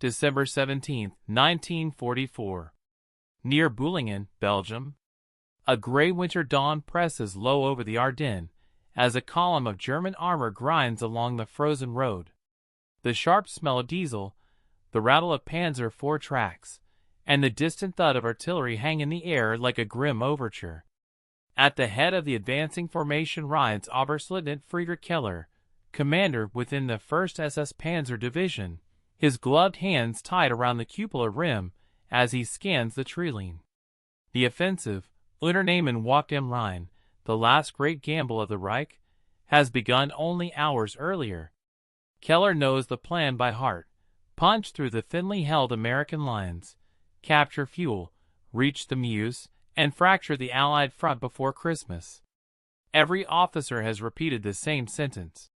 December 17, 1944. Near Bulge, Belgium. A gray winter dawn presses low over the Ardennes as a column of German armor grinds along the frozen road. The sharp smell of diesel, the rattle of Panzer IV tracks, and the distant thud of artillery hang in the air like a grim overture. At the head of the advancing formation rides Oberstleutnant Friedrich Keller, commander within the 1st SS Panzer Division, his gloved hands tied around the cupola rim as he scans the treeline. The offensive, Unternehmen Wacht am Rhein, the last great gamble of the Reich, has begun only hours earlier. Keller knows the plan by heart: punch through the thinly held American lines, capture fuel, reach the Meuse, and fracture the Allied front before Christmas. Every officer has repeated the same sentence.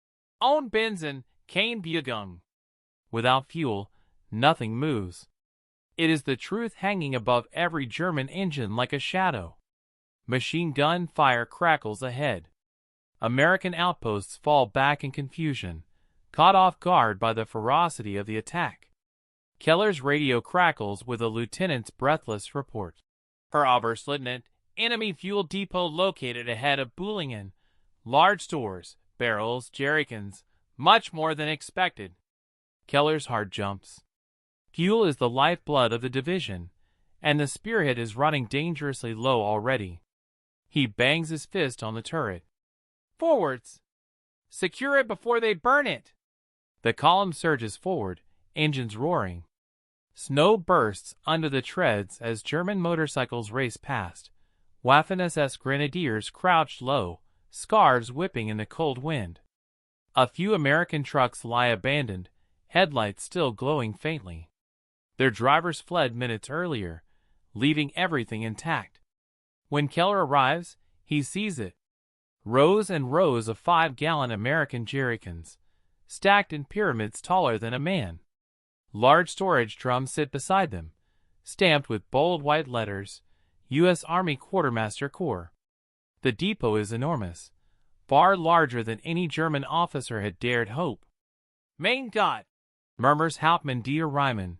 Ohne Benzin, keine Bewegung. Without fuel, nothing moves. It is the truth hanging above every German engine like a shadow. Machine gun fire crackles ahead. American outposts fall back in confusion, caught off guard by the ferocity of the attack. Keller's radio crackles with a lieutenant's breathless report. Herr Oberstleutnant, enemy fuel depot located ahead of Bulge. Large stores, barrels, jerrycans, much more than expected. Keller's heart jumps. Fuel is the lifeblood of the division, and the spearhead is running dangerously low already. He bangs his fist on the turret. Forwards! Secure it before they burn it! The column surges forward, engines roaring. Snow bursts under the treads as German motorcycles race past. Waffen-SS grenadiers crouched low, scarves whipping in the cold wind. A few American trucks lie abandoned, headlights still glowing faintly. Their drivers fled minutes earlier, leaving everything intact. When Keller arrives, he sees it. Rows and rows of 5-gallon American jerrycans, stacked in pyramids taller than a man. Large storage drums sit beside them, stamped with bold white letters, U.S. Army Quartermaster Corps. The depot is enormous, far larger than any German officer had dared hope. Mein Gott, murmurs Hauptmann Dieter Reimann,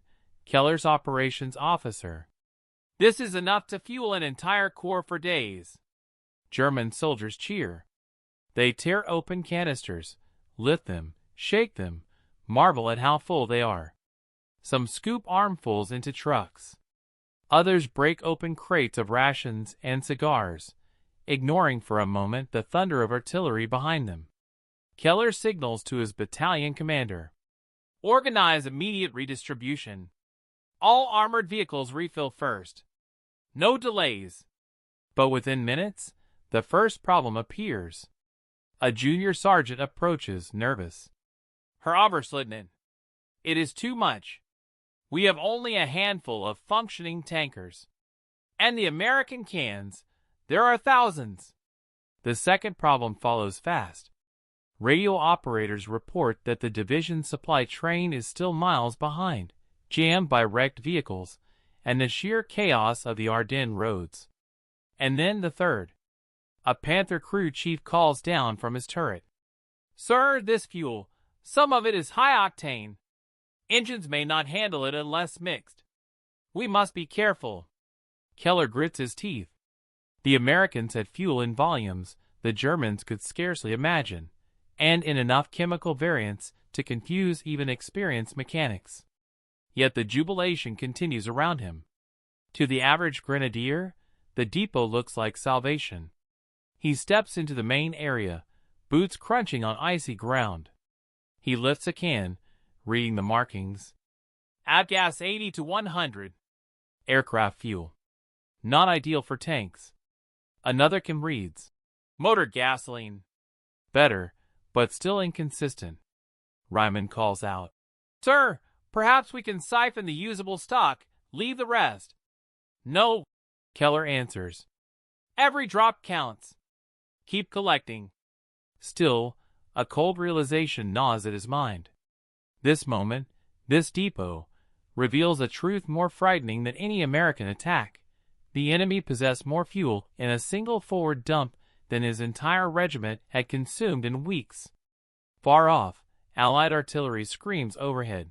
Keller's operations officer. This is enough to fuel an entire corps for days. German soldiers cheer. They tear open canisters, lift them, shake them, marvel at how full they are. Some scoop armfuls into trucks. Others break open crates of rations and cigars, ignoring for a moment the thunder of artillery behind them. Keller signals to his battalion commander. Organize immediate redistribution. All armored vehicles refill first. No delays. But within minutes, the first problem appears. A junior sergeant approaches, nervous. Herr Oberstleutnant, it is too much. We have only a handful of functioning tankers. And the American cans, there are thousands. The second problem follows fast. Radio operators report that the division's supply train is still miles behind, jammed by wrecked vehicles and the sheer chaos of the Ardennes roads. And then the third. A Panther crew chief calls down from his turret. Sir, this fuel, some of it is high octane. Engines may not handle it unless mixed. We must be careful. Keller grits his teeth. The Americans had fuel in volumes the Germans could scarcely imagine, and in enough chemical variants to confuse even experienced mechanics. Yet the jubilation continues around him. To the average grenadier, the depot looks like salvation. He steps into the main area, boots crunching on icy ground. He lifts a can, reading the markings. Avgas 80 to 100. Aircraft fuel. Not ideal for tanks. Another can reads. Motor gasoline. Better, but still inconsistent. Reimann calls out. Sir, perhaps we can siphon the usable stock, leave the rest. No, Keller answers. Every drop counts. Keep collecting. Still, a cold realization gnaws at his mind. This moment, this depot, reveals a truth more frightening than any American attack. The enemy possessed more fuel in a single forward dump than his entire regiment had consumed in weeks. Far off, Allied artillery screams overhead.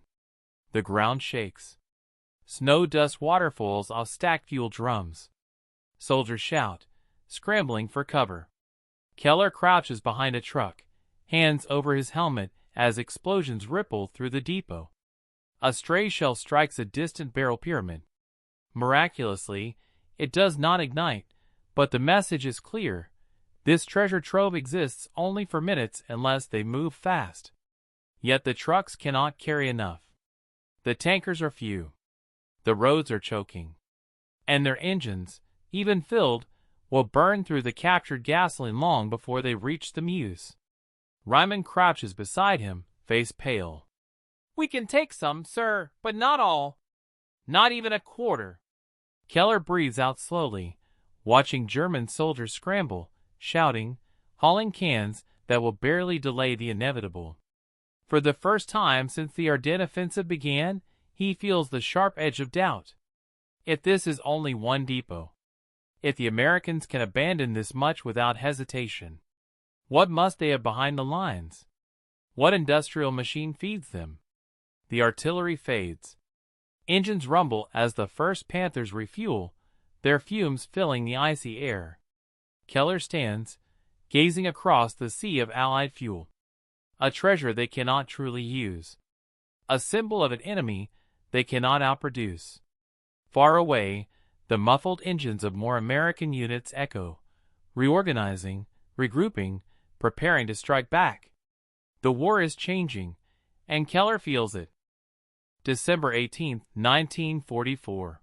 The ground shakes. Snow dust waterfalls off stacked fuel drums. Soldiers shout, scrambling for cover. Keller crouches behind a truck, hands over his helmet as explosions ripple through the depot. A stray shell strikes a distant barrel pyramid. Miraculously, it does not ignite, but the message is clear. This treasure trove exists only for minutes unless they move fast. Yet the trucks cannot carry enough. The tankers are few. The roads are choking. And their engines, even filled, will burn through the captured gasoline long before they reach the Meuse. Ryman crouches beside him, face pale. "We can take some, sir, but not all. Not even a quarter." Keller breathes out slowly, watching German soldiers scramble, shouting, hauling cans that will barely delay the inevitable. For the first time since the Ardennes offensive began, he feels the sharp edge of doubt. If this is only one depot, if the Americans can abandon this much without hesitation, what must they have behind the lines? What industrial machine feeds them? The artillery fades. Engines rumble as the first Panthers refuel, their fumes filling the icy air. Keller stands, gazing across the sea of Allied fuel. A treasure they cannot truly use. A symbol of an enemy they cannot outproduce. Far away, the muffled engines of more American units echo, reorganizing, regrouping, preparing to strike back. The war is changing, and Keller feels it. December 18, 1944.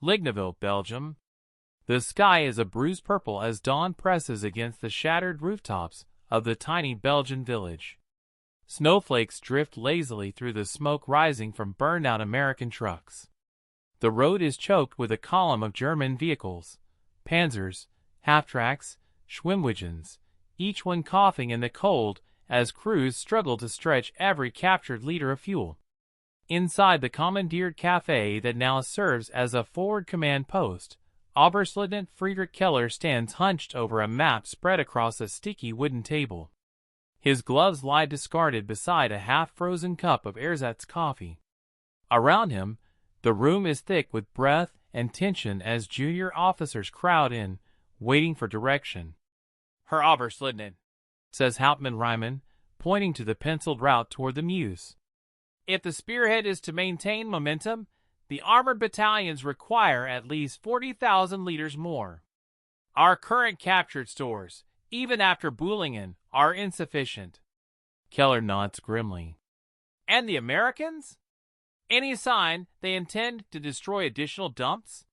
Lignaville, Belgium. The sky is a bruised purple as dawn presses against the shattered rooftops of the tiny Belgian village. Snowflakes drift lazily through the smoke rising from burned-out American trucks. The road is choked with a column of German vehicles, panzers, half-tracks, Schwimmwagens, each one coughing in the cold as crews struggle to stretch every captured liter of fuel. Inside the commandeered cafe that now serves as a forward command post, Oberstleutnant Friedrich Keller stands hunched over a map spread across a sticky wooden table. His gloves lie discarded beside a half-frozen cup of ersatz coffee. Around him, the room is thick with breath and tension as junior officers crowd in, waiting for direction. "Herr Oberstleutnant," says Hauptmann Ryman, pointing to the penciled route toward the Meuse. "If the spearhead is to maintain momentum, the armored battalions require at least 40,000 liters more. Our current captured stores, even after Bulge, are insufficient." Keller nods grimly. "And the Americans? Any sign they intend to destroy additional dumps?"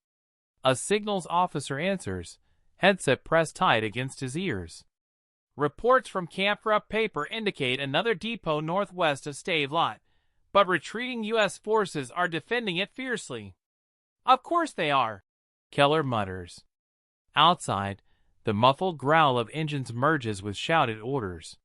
A signals officer answers, headset pressed tight against his ears. "Reports from Camp Rupp paper indicate another depot northwest of Stave Lot, but retreating U.S. forces are defending it fiercely." "Of course they are," Keller mutters. Outside, the muffled growl of engines merges with shouted orders.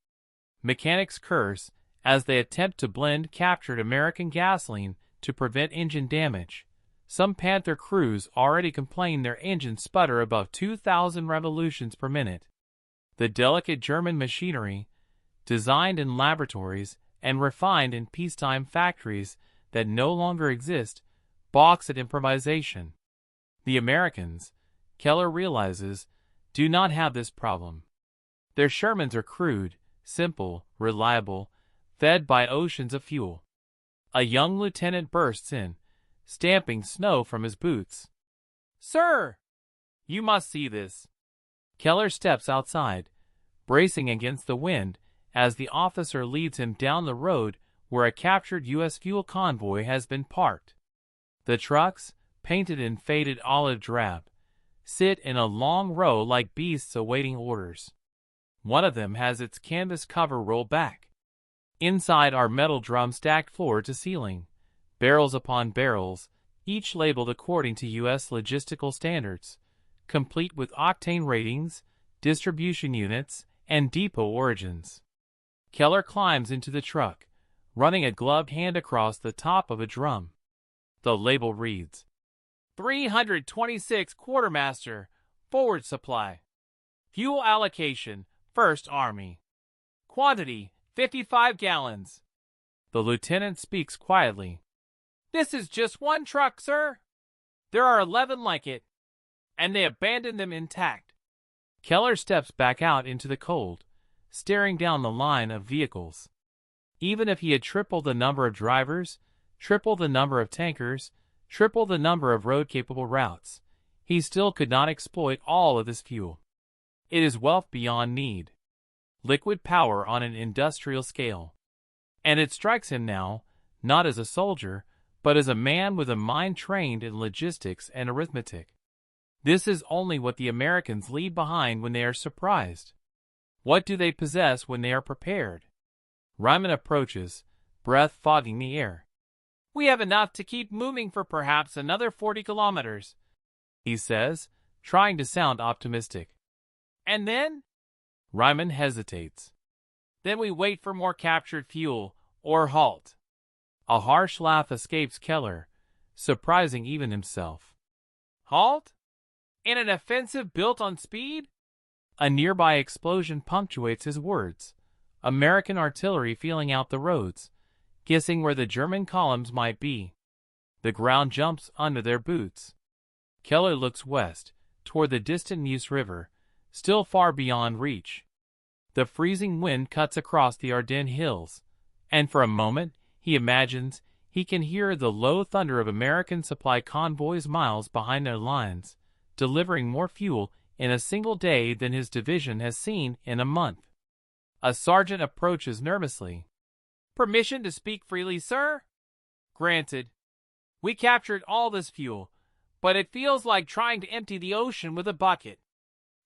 Mechanics curse as they attempt to blend captured American gasoline to prevent engine damage. Some Panther crews already complain their engines sputter above 2,000 revolutions per minute. The delicate German machinery, designed in laboratories and refined in peacetime factories that no longer exist, balks at improvisation. The Americans, Keller realizes, do not have this problem. Their Shermans are crude, simple, reliable, fed by oceans of fuel. A young lieutenant bursts in, stamping snow from his boots. "Sir! You must see this." Keller steps outside, bracing against the wind as the officer leads him down the road where a captured U.S. fuel convoy has been parked. The trucks, painted in faded olive drab, sit in a long row like beasts awaiting orders. One of them has its canvas cover rolled back. Inside are metal drums stacked floor to ceiling, barrels upon barrels, each labeled according to U.S. logistical standards, complete with octane ratings, distribution units, and depot origins. Keller climbs into the truck, running a gloved hand across the top of a drum. The label reads, 326 Quartermaster, Forward Supply. Fuel allocation, 1st Army. Quantity, 55 gallons. The lieutenant speaks quietly. This is just one truck, sir. There are 11 like it, and they abandoned them intact. Keller steps back out into the cold, staring down the line of vehicles. Even if he had tripled the number of drivers, tripled the number of tankers, tripled the number of road-capable routes, he still could not exploit all of this fuel. It is wealth beyond need. Liquid power on an industrial scale. And it strikes him now, not as a soldier, but as a man with a mind trained in logistics and arithmetic. This is only what the Americans leave behind when they are surprised. What do they possess when they are prepared? Ryman approaches, breath fogging the air. We have enough to keep moving for perhaps another 40 kilometers, he says, trying to sound optimistic. And then? Ryman hesitates. Then we wait for more captured fuel, or halt. A harsh laugh escapes Keller, surprising even himself. Halt? In an offensive built on speed? A nearby explosion punctuates his words. American artillery feeling out the roads, guessing where the German columns might be. The ground jumps under their boots. Keller looks west, toward the distant Meuse River, still far beyond reach. The freezing wind cuts across the Ardennes hills, and for a moment he imagines he can hear the low thunder of American supply convoys miles behind their lines, delivering more fuel in a single day than his division has seen in a month. A sergeant approaches nervously. Permission to speak freely, sir? Granted. We captured all this fuel, but it feels like trying to empty the ocean with a bucket.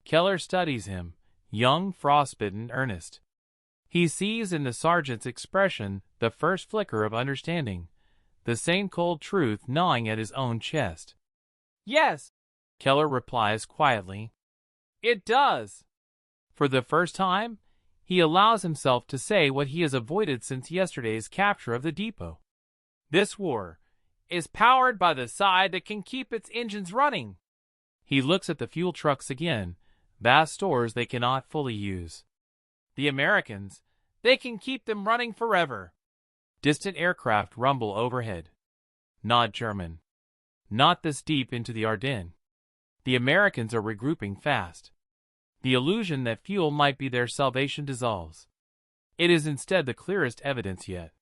Keller studies him, young, frostbitten, earnest. He sees in the sergeant's expression the first flicker of understanding, the same cold truth gnawing at his own chest. Yes, Keller replies quietly. It does. For the first time, he allows himself to say what he has avoided since yesterday's capture of the depot. This war is powered by the side that can keep its engines running. He looks at the fuel trucks again, vast stores they cannot fully use. The Americans, they can keep them running forever. Distant aircraft rumble overhead. Not German. Not this deep into the Ardennes. The Americans are regrouping fast. The illusion that fuel might be their salvation dissolves. It is instead the clearest evidence yet.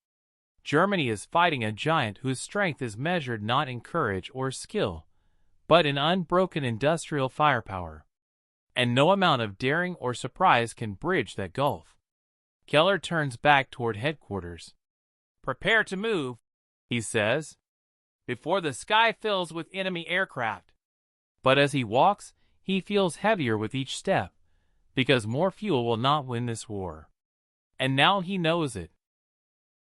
Germany is fighting a giant whose strength is measured not in courage or skill, but in unbroken industrial firepower. And no amount of daring or surprise can bridge that gulf. Keller turns back toward headquarters. Prepare to move, he says, before the sky fills with enemy aircraft. But as he walks, he feels heavier with each step, because more fuel will not win this war. And now he knows it.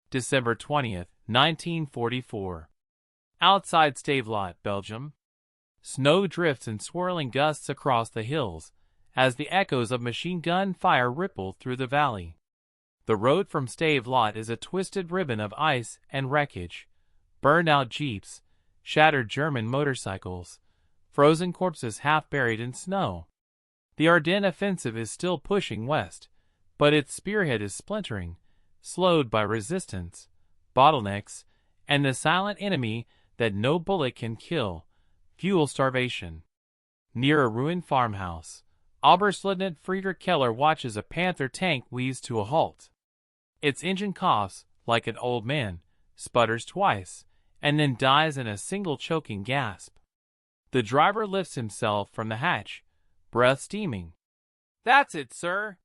December 20th, 1944. Outside Stavelot, Belgium. Snow drifts in swirling gusts across the hills, as the echoes of machine gun fire ripple through the valley. The road from Stavelot is a twisted ribbon of ice and wreckage, burned-out jeeps, shattered German motorcycles, frozen corpses half buried in snow. The Ardennes offensive is still pushing west, but its spearhead is splintering, slowed by resistance, bottlenecks, and the silent enemy that no bullet can kill, fuel starvation. Near a ruined farmhouse, Oberstleutnant Friedrich Keller watches a Panther tank wheeze to a halt. Its engine coughs like an old man, sputters twice, and then dies in a single choking gasp. The driver lifts himself from the hatch, breath steaming. That's it, sir.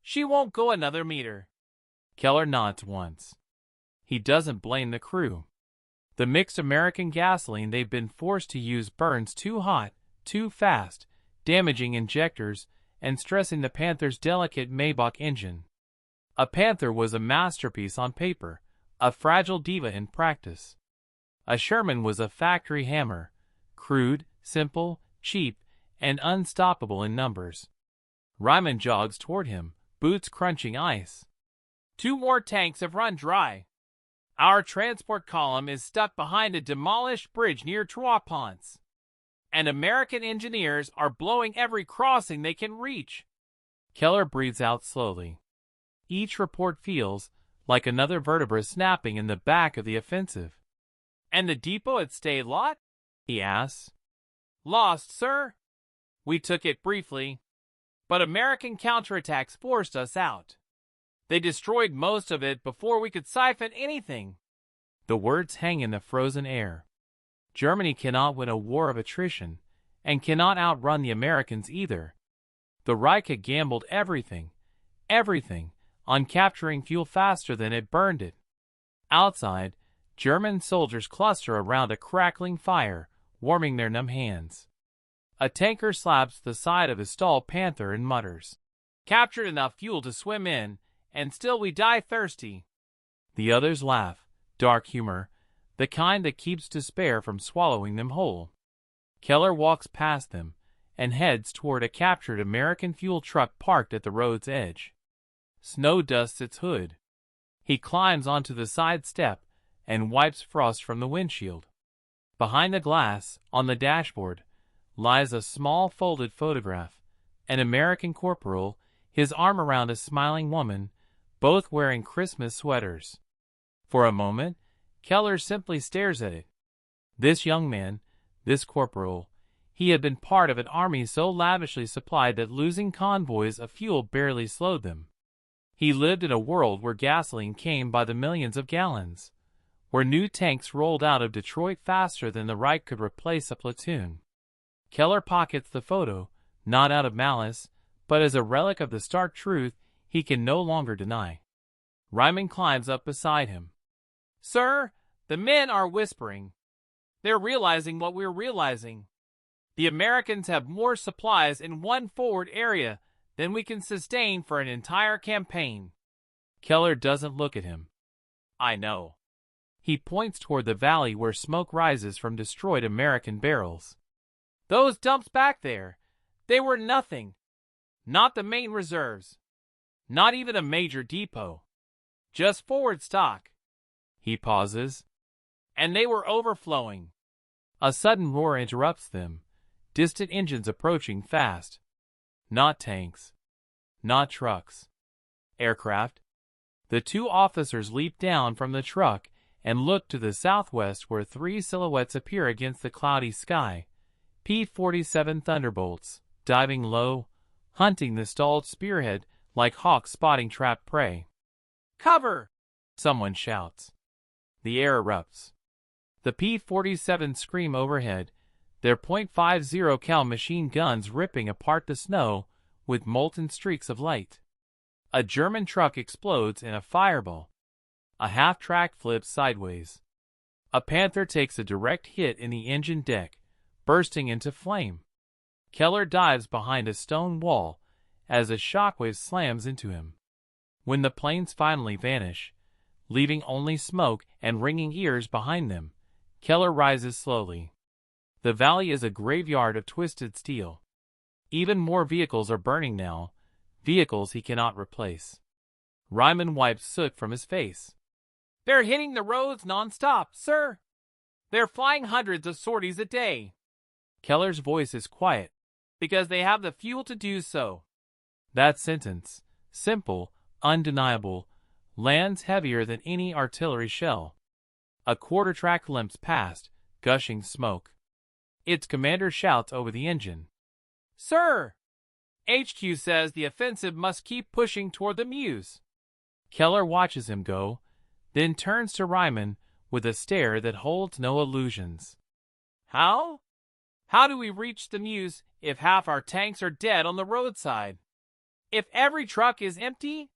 She won't go another meter. Keller nods once. He doesn't blame the crew. The mixed American gasoline they've been forced to use burns too hot, too fast, damaging injectors and stressing the Panther's delicate Maybach engine. A Panther was a masterpiece on paper, a fragile diva in practice. A Sherman was a factory hammer, crude, simple, cheap, and unstoppable in numbers. Ryman jogs toward him, boots crunching ice. 2 more tanks have run dry. Our transport column is stuck behind a demolished bridge near Trois-Ponts, and American engineers are blowing every crossing they can reach. Keller breathes out slowly. Each report feels like another vertebra snapping in the back of the offensive. "And the depot at Stavelot?" he asks. "Lost, sir. We took it briefly, but American counterattacks forced us out. They destroyed most of it before we could siphon anything." The words hang in the frozen air. Germany cannot win a war of attrition, and cannot outrun the Americans either. The Reich had gambled everything, on capturing fuel faster than it burned it. Outside, German soldiers cluster around a crackling fire, warming their numb hands. A tanker slaps the side of his stalled Panther and mutters, "Captured enough fuel to swim in, and still we die thirsty." The others laugh, dark humor, the kind that keeps despair from swallowing them whole. Keller walks past them and heads toward a captured American fuel truck parked at the road's edge. Snow dusts its hood. He climbs onto the side step and wipes frost from the windshield. Behind the glass, on the dashboard, lies a small folded photograph, an American corporal, his arm around a smiling woman, both wearing Christmas sweaters. For a moment, Keller simply stares at it. This young man, this corporal, he had been part of an army so lavishly supplied that losing convoys of fuel barely slowed them. He lived in a world where gasoline came by the millions of gallons, where new tanks rolled out of Detroit faster than the Reich could replace a platoon. Keller pockets the photo, not out of malice, but as a relic of the stark truth he can no longer deny. Ryman climbs up beside him. "Sir, the men are whispering. They're realizing what we're realizing. The Americans have more supplies in one forward area than we can sustain for an entire campaign." Keller doesn't look at him. "I know." He points toward the valley where smoke rises from destroyed American barrels. "Those dumps back there, they were nothing. Not the main reserves. Not even a major depot. Just forward stock." He pauses. "And they were overflowing." A sudden roar interrupts them. Distant engines approaching fast. Not tanks. Not trucks. Aircraft. The two officers leap down from the truck and look to the southwest where three silhouettes appear against the cloudy sky. P-47 Thunderbolts, diving low, hunting the stalled spearhead like hawks spotting trapped prey. "Cover!" someone shouts. The air erupts. The P-47 scream overhead, their .50 cal machine guns ripping apart the snow with molten streaks of light. A German truck explodes in a fireball. A half-track flips sideways. A Panther takes a direct hit in the engine deck, bursting into flame. Keller dives behind a stone wall as a shockwave slams into him. When the planes finally vanish, leaving only smoke and ringing ears behind them, Keller rises slowly. The valley is a graveyard of twisted steel. Even more vehicles are burning now, vehicles he cannot replace. Ryman wipes soot from his face. "They're hitting the roads non-stop, sir. They're flying hundreds of sorties a day." Keller's voice is quiet, "because they have the fuel to do so." That sentence, simple, undeniable, lands heavier than any artillery shell. A quarter-track limps past, gushing smoke. Its commander shouts over the engine. "Sir! HQ says the offensive must keep pushing toward the Meuse." Keller watches him go, then turns to Ryman with a stare that holds no illusions. "How? How do we reach the Meuse if half our tanks are dead on the roadside? If every truck is empty?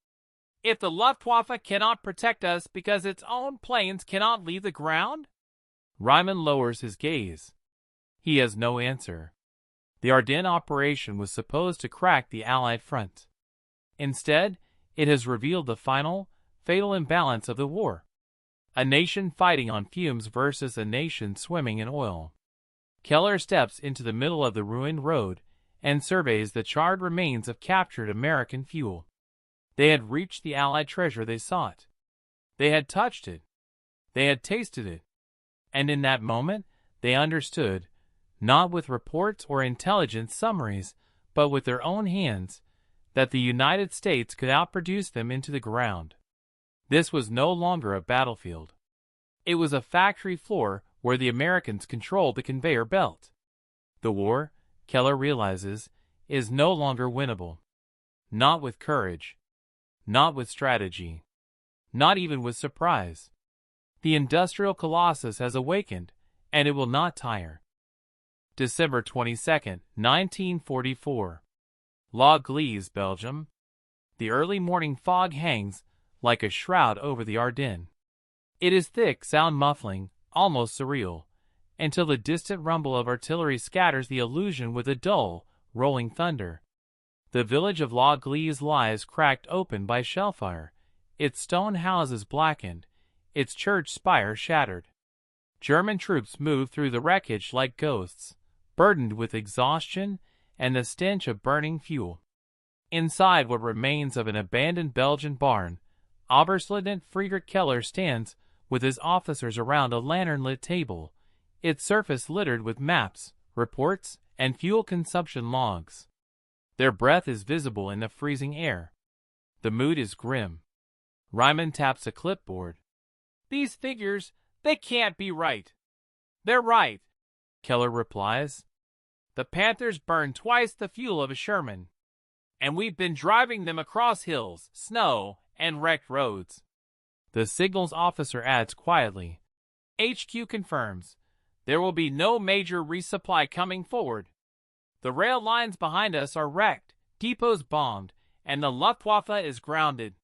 If the Luftwaffe cannot protect us because its own planes cannot leave the ground?" Ryman lowers his gaze. He has no answer. The Ardennes operation was supposed to crack the Allied front. Instead, it has revealed the final, fatal imbalance of the war. A nation fighting on fumes versus a nation swimming in oil. Keller steps into the middle of the ruined road and surveys the charred remains of captured American fuel. They had reached the Allied treasure they sought. They had touched it. They had tasted it. And in that moment, they understood, not with reports or intelligence summaries, but with their own hands, that the United States could outproduce them into the ground. This was no longer a battlefield. It was a factory floor where the Americans controlled the conveyor belt. The war, Keller realizes, is no longer winnable. Not with courage. Not with strategy. Not even with surprise. The industrial colossus has awakened, and it will not tire. December 22, 1944. La Gleize, Belgium. The early morning fog hangs like a shroud over the Ardennes. It is thick, sound-muffling, almost surreal, until the distant rumble of artillery scatters the illusion with a dull, rolling thunder. The village of La Gleize lies cracked open by shellfire, its stone houses blackened, its church spire shattered. German troops move through the wreckage like ghosts, burdened with exhaustion and the stench of burning fuel. Inside what remains of an abandoned Belgian barn, Oberstleutnant Friedrich Keller stands with his officers around a lantern-lit table, its surface littered with maps, reports, and fuel consumption logs. Their breath is visible in the freezing air. The mood is grim. Ryman taps a clipboard. "These figures, they can't be right." "They're right," Keller replies. "The Panthers burned twice the fuel of a Sherman, and we've been driving them across hills, snow, and wrecked roads." The signals officer adds quietly, "HQ confirms. There will be no major resupply coming forward. The rail lines behind us are wrecked, depots bombed, and the Luftwaffe is grounded."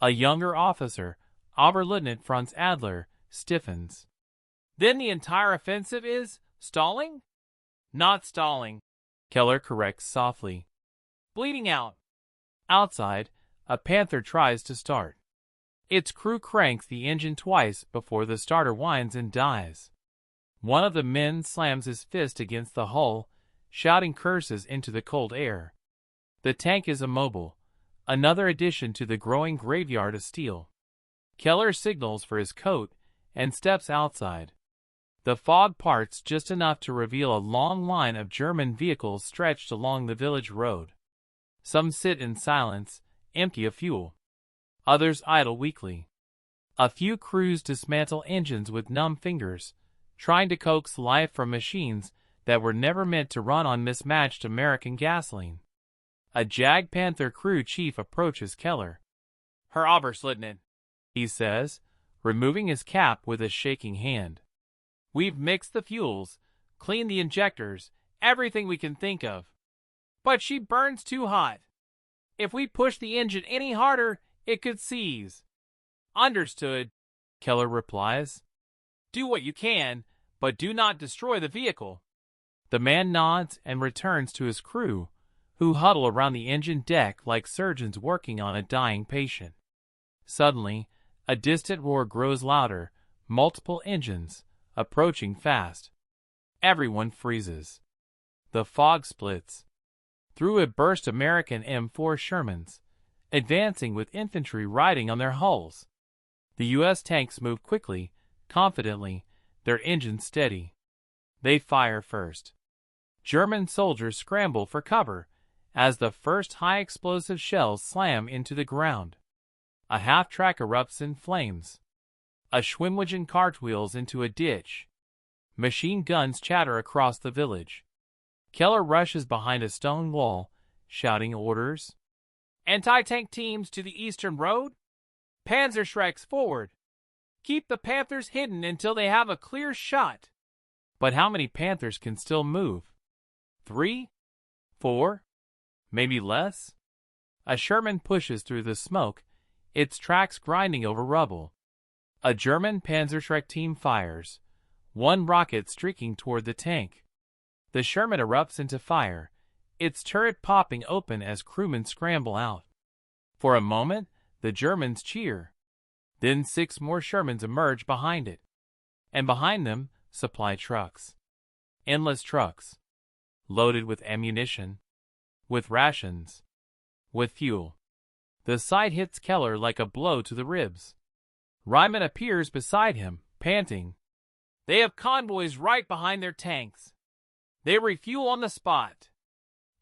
A younger officer, Oberleutnant Franz Adler, stiffens. "Then the entire offensive is stalling?" "Not stalling," Keller corrects softly. "Bleeding out." Outside, a Panther tries to start. Its crew cranks the engine twice before the starter whines and dies. One of the men slams his fist against the hull, shouting curses into the cold air. The tank is immobile, another addition to the growing graveyard of steel. Keller signals for his coat and steps outside. The fog parts just enough to reveal a long line of German vehicles stretched along the village road. Some sit in silence, empty of fuel. Others idle weakly. A few crews dismantle engines with numb fingers, trying to coax life from machines that were never meant to run on mismatched American gasoline. A Jag Panther crew chief approaches Keller. "Herr Oberstleutnant," he says, removing his cap with a shaking hand. "We've mixed the fuels, cleaned the injectors, everything we can think of. But she burns too hot. If we push the engine any harder, it could seize." "Understood," Keller replies. "Do what you can, but do not destroy the vehicle." The man nods and returns to his crew, who huddle around the engine deck like surgeons working on a dying patient. Suddenly, a distant roar grows louder, multiple engines, approaching fast. Everyone freezes. The fog splits. Through it burst American M4 Shermans, advancing with infantry riding on their hulls. The U.S. tanks move quickly, confidently, their engines steady. They fire first. German soldiers scramble for cover as the first high-explosive shells slam into the ground. A half-track erupts in flames. A Schwimmwagen cartwheels into a ditch. Machine guns chatter across the village. Keller rushes behind a stone wall, shouting orders. "Anti-tank teams to the eastern road. Panzerschrecks forward. Keep the Panthers hidden until they have a clear shot." But how many Panthers can still move? 3? 4? Maybe less? A Sherman pushes through the smoke, its tracks grinding over rubble. A German Panzerschreck team fires, one rocket streaking toward the tank. The Sherman erupts into fire, its turret popping open as crewmen scramble out. For a moment, the Germans cheer. Then 6 more Shermans emerge behind it. And behind them, supply trucks. Endless trucks. Loaded with ammunition. With rations. With fuel. The sight hits Keller like a blow to the ribs. Ryman appears beside him, panting. "They have convoys right behind their tanks. They refuel on the spot.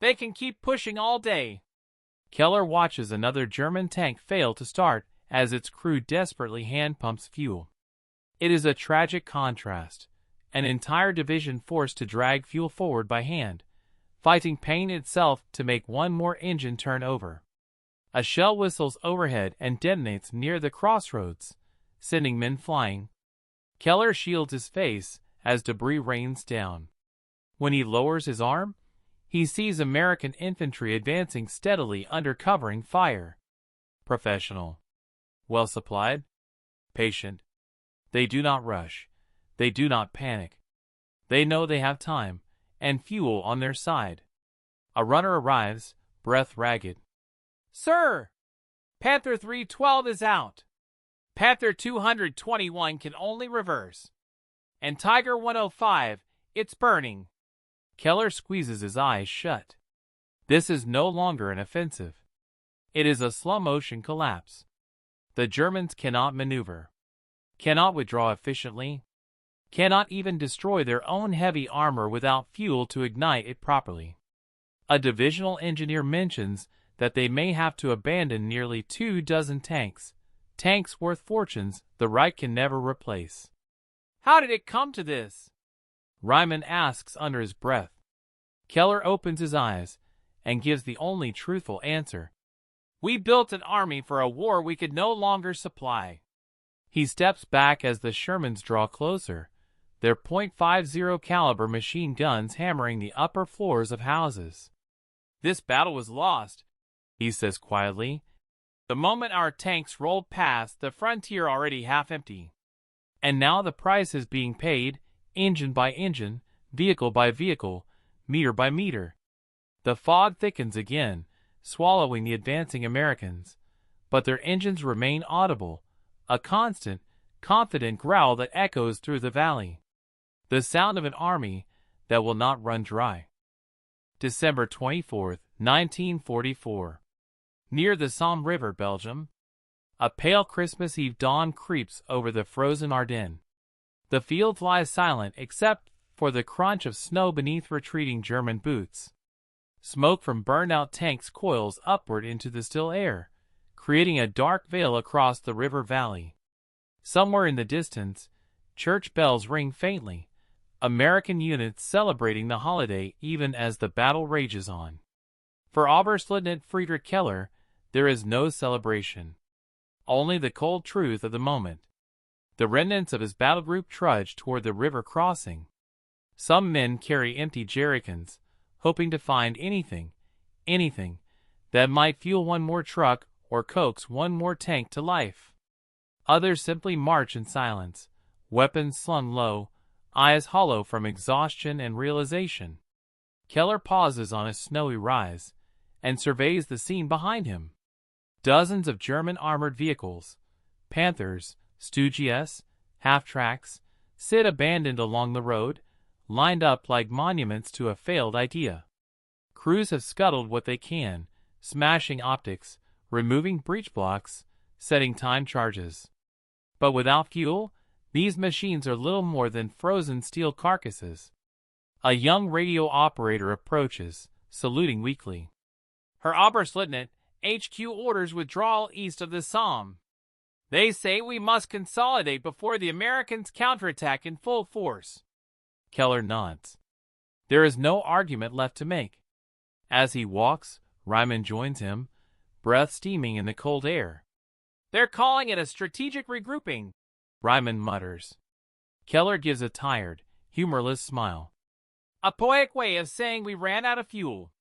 They can keep pushing all day." Keller watches another German tank fail to start as its crew desperately hand pumps fuel. It is a tragic contrast. an entire division forced to drag fuel forward by hand, fighting pain itself to make one more engine turn over. A shell whistles overhead and detonates near the crossroads, sending men flying. Keller shields his face as debris rains down. When he lowers his arm, he sees American infantry advancing steadily under covering fire. Professional. Well supplied. Patient. They do not rush. They do not panic. They know they have time and fuel on their side. A runner arrives, breath ragged. "Sir! Panther 312 is out. Panther 221 can only reverse. And Tiger 105, it's burning." Keller squeezes his eyes shut. This is no longer an offensive. It is a slow-motion collapse. The Germans cannot maneuver, cannot withdraw efficiently, cannot even destroy their own heavy armor without fuel to ignite it properly. A divisional engineer mentions that they may have to abandon nearly 24 tanks, tanks worth fortunes the Reich can never replace. "How did it come to this?" Ryman asks under his breath. Keller opens his eyes and gives the only truthful answer. "We built an army for a war we could no longer supply." He steps back as the Shermans draw closer, their .50 caliber machine guns hammering the upper floors of houses. "This battle was lost," he says quietly, "the moment our tanks rolled past the frontier already half empty. And now the price is being paid, engine by engine, vehicle by vehicle, meter by meter." The fog thickens again, swallowing the advancing Americans, but their engines remain audible, a constant, confident growl that echoes through the valley. The sound of an army that will not run dry. December 24, 1944. Near the Somme River, Belgium. A pale Christmas Eve dawn creeps over the frozen Ardennes. The fields lie silent except for the crunch of snow beneath retreating German boots. Smoke from burned-out tanks coils upward into the still air, creating a dark veil across the river valley. Somewhere in the distance, church bells ring faintly, American units celebrating the holiday even as the battle rages on. For Oberstleutnant Friedrich Keller, there is no celebration. Only the cold truth of the moment. The remnants of his battle group trudge toward the river crossing. Some men carry empty jerrycans, hoping to find anything that might fuel one more truck or coax one more tank to life. Others simply march in silence, weapons slung low, eyes hollow from exhaustion and realization. Keller pauses on a snowy rise and surveys the scene behind him. Dozens of German armored vehicles, Panthers, Stugies, half-tracks, sit abandoned along the road, lined up like monuments to a failed idea. Crews have scuttled what they can, smashing optics, removing breech blocks, setting time charges. But without fuel, these machines are little more than frozen steel carcasses. A young radio operator approaches, saluting weakly. "Herr Oberstleutnant, HQ orders withdrawal east of the Somme. They say we must consolidate before the Americans counterattack in full force." Keller nods. There is no argument left to make. As he walks, Ryman joins him, breath steaming in the cold air. "They're calling it a strategic regrouping," Ryman mutters. Keller gives a tired, humorless smile. "A poetic way of saying we ran out of fuel."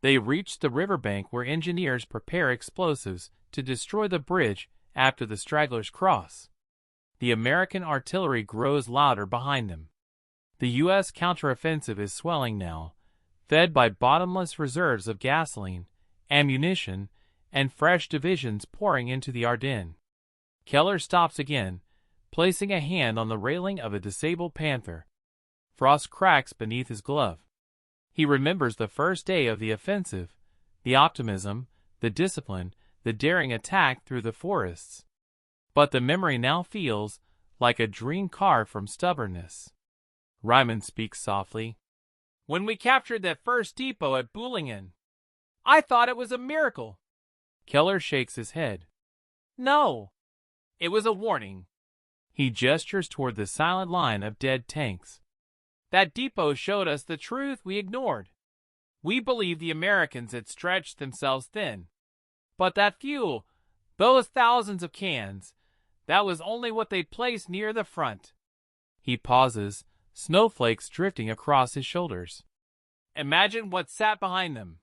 They reach the riverbank where engineers prepare explosives to destroy the bridge after the stragglers cross. The American artillery grows louder behind them. The U.S. counteroffensive is swelling now, fed by bottomless reserves of gasoline, ammunition, and fresh divisions pouring into the Ardennes. Keller stops again, placing a hand on the railing of a disabled Panther. Frost cracks beneath his glove. He remembers the first day of the offensive, the optimism, the discipline, the daring attack through the forests. But the memory now feels like a dream carved from stubbornness. Ryman speaks softly. "When we captured that first depot at Bulge, I thought it was a miracle." Keller shakes his head. "No, it was a warning." He gestures toward the silent line of dead tanks. That depot showed us the truth we ignored. We believed the Americans had stretched themselves thin. But that fuel, those thousands of cans, that was only what they'd placed near the front. He pauses, snowflakes drifting across his shoulders. Imagine what sat behind them.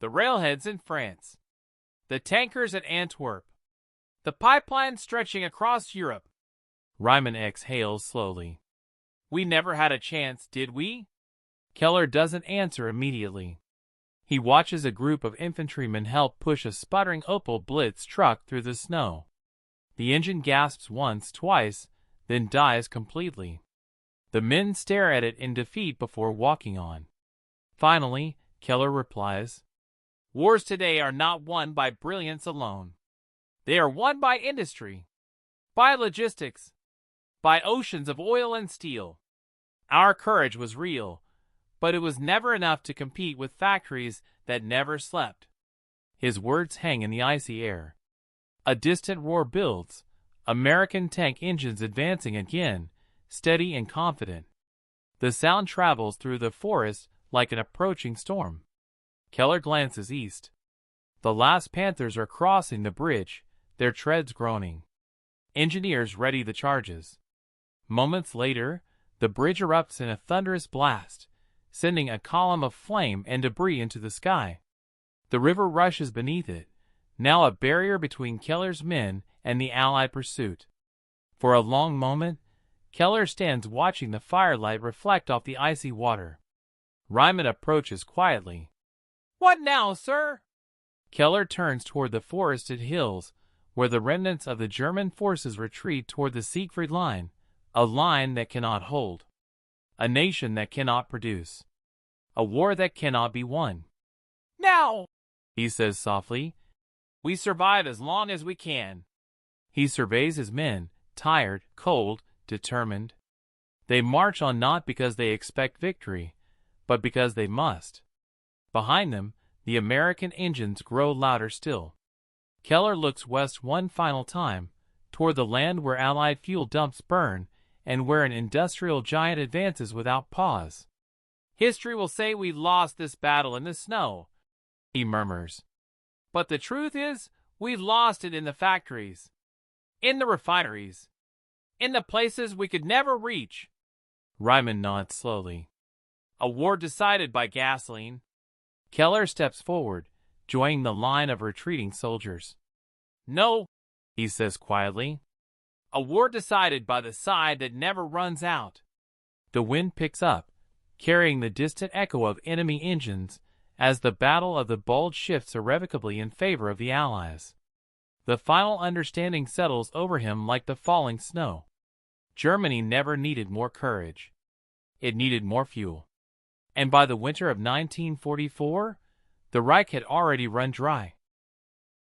The railheads in France. The tankers at Antwerp. The pipeline stretching across Europe. Ryman exhales slowly. We never had a chance, did we? Keller doesn't answer immediately. He watches a group of infantrymen help push a sputtering Opel Blitz truck through the snow. The engine gasps once, twice, then dies completely. The men stare at it in defeat before walking on. Finally, Keller replies, "Wars today are not won by brilliance alone. They are won by industry, by logistics, by oceans of oil and steel. Our courage was real, but it was never enough to compete with factories that never slept." His words hang in the icy air. A distant roar builds, American tank engines advancing again, steady and confident. The sound travels through the forest like an approaching storm. Keller glances east. The last Panthers are crossing the bridge, their treads groaning. Engineers ready the charges. Moments later, the bridge erupts in a thunderous blast, sending a column of flame and debris into the sky. The river rushes beneath it, now a barrier between Keller's men and the Allied pursuit. For a long moment, Keller stands watching the firelight reflect off the icy water. Ryman approaches quietly. "What now, sir?" Keller turns toward the forested hills, where the remnants of the German forces retreat toward the Siegfried Line, a line that cannot hold. A nation that cannot produce. A war that cannot be won. "Now," he says softly, "we survive as long as we can." He surveys his men, tired, cold, determined. They march on not because they expect victory, but because they must. Behind them, the American engines grow louder still. Keller looks west one final time, toward the land where Allied fuel dumps burn and where an industrial giant advances without pause. "History will say we lost this battle in the snow," he murmurs. "But the truth is, we lost it in the factories, in the refineries, in the places we could never reach." Ryman nods slowly. "A war decided by gasoline." Keller steps forward, joining the line of retreating soldiers. "No," he says quietly. "A war decided by the side that never runs out." The wind picks up, carrying the distant echo of enemy engines as the Battle of the Bulge shifts irrevocably in favor of the Allies. The final understanding settles over him like the falling snow. Germany never needed more courage. It needed more fuel. And by the winter of 1944, the Reich had already run dry.